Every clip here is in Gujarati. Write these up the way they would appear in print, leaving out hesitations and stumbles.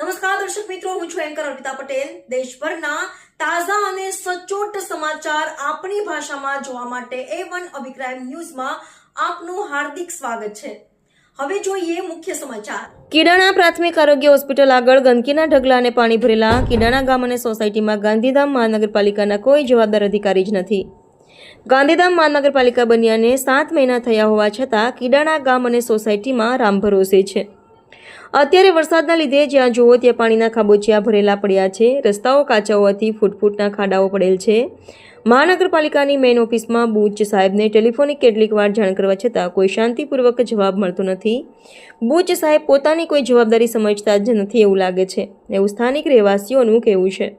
નમસ્કાર દર્શક મિત્રો, હું છું એન્કર અર્પિતા પટેલ। દેશભરના તાજા અને સચોટ સમાચાર આપણી ભાષામાં જોવા માટે A1 અભિપ્રાય ન્યૂઝમાં આપનું હાર્દિક સ્વાગત છે। હવે જોઈએ મુખ્ય સમાચાર। કીડાણા પ્રાથમિક આરોગ્ય હોસ્પિટલ આગળ ગંદકીના ઢગલા અને પાણી ભરેલા કીડાણા ગામ અને સોસાયટીમાં ગાંધીધામ મહાનગરપાલિકાના કોઈ જવાબદાર અધિકારી જ નથી। ગાંધીધામ મહાનગરપાલિકા બન્યાને 7 મહિના થયા હોવા છતાં કીડાણા ગામ અને સોસાયટીમાં રામ ભરોસે છે। અત્યારે વરસાદના લીધે જ્યાં જુઓ ત્યાં પાણીના ખાબોચિયા ભરેલા પડ્યા છે। રસ્તાઓ કાચા હોવાથી ફૂટફૂટના ખાડાઓ પડેલ છે। મહાનગરપાલિકાની મેઇન ઓફિસમાં બુચ સાહેબને ટેલિફોનિક કેટલીક વાર જાણ કરવા છતાં કોઈ શાંતિપૂર્વક જવાબ મળતો નથી। બુચ સાહેબ પોતાની કોઈ જવાબદારી સમજતા જ નથી એવું લાગે છે, એવું સ્થાનિક રહેવાસીઓનું કહેવું છે।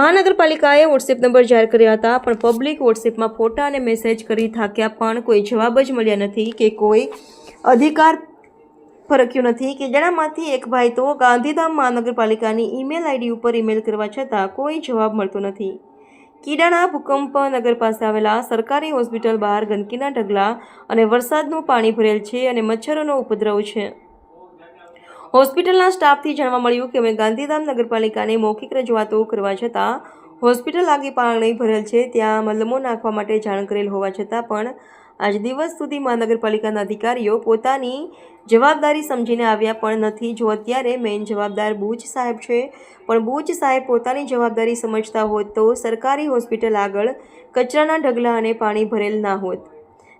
મહાનગરપાલિકાએ વોટ્સએપ નંબર જાહેર કર્યા હતા, પણ પબ્લિક વોટ્સએપમાં ફોટા અને મેસેજ કરી થાક્યા પણ કોઈ જવાબ જ મળ્યા નથી કે કોઈ અધિકાર ફરક્યું નથી। કીડાણામાંથી એક ભાઈ તો ગાંધીધામ મહાનગરપાલિકાની ઈમેલ આઈડી ઉપર ઈમેલ કરવા છતાં કોઈ જવાબ મળતો નથી। કીડાણા ભૂકંપ નગર પાસે આવેલા સરકારી હોસ્પિટલ બહાર ગંદકીના ઢગલા અને વરસાદનું પાણી ભરેલ છે અને મચ્છરોનો ઉપદ્રવ છે। હોસ્પિટલના સ્ટાફથી જાણવા મળ્યું કે અમે ગાંધીધામ નગરપાલિકાને મૌખિક રજૂઆતો કરવા છતાં હોસ્પિટલ આગે પાણી ભરેલ છે, ત્યાં મલમો નાખવા માટે જાણ કરેલ હોવા છતાં પણ આજ દિવસ સુધી મહાનગરપાલિકાના અધિકારીઓ પોતાની જવાબદારી સમજીને આવ્યા પણ નથી। જો અત્યારે મેઇન જવાબદાર બુચ સાહેબ છે, પણ બુચ સાહેબ પોતાની જવાબદારી સમજતા હોત તો સરકારી હોસ્પિટલ આગળ કચરાના ઢગલા અને પાણી ભરેલ ના હોત।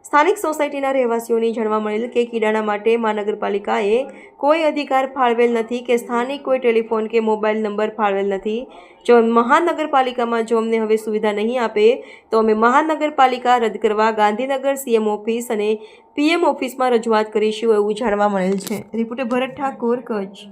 સ્થાનિક સોસાયટીના રહેવાસીઓને જાણવા મળેલ કે કીડાણા માટે મહાનગરપાલિકાએ કોઈ અધિકાર ફાળવેલ નથી કે સ્થાનિક કોઈ ટેલિફોન કે મોબાઈલ નંબર ફાળવેલ નથી। જો મહાનગરપાલિકામાં જો અમને હવે સુવિધા નહીં આપે તો અમે મહાનગરપાલિકા રદ કરવા ગાંધીનગર CM ઓફિસ અને PM ઓફિસમાં રજૂઆત કરીશું, એવું જાણવા મળેલ છે। રિપોર્ટર ભરત ઠાકોર, કચ્છ।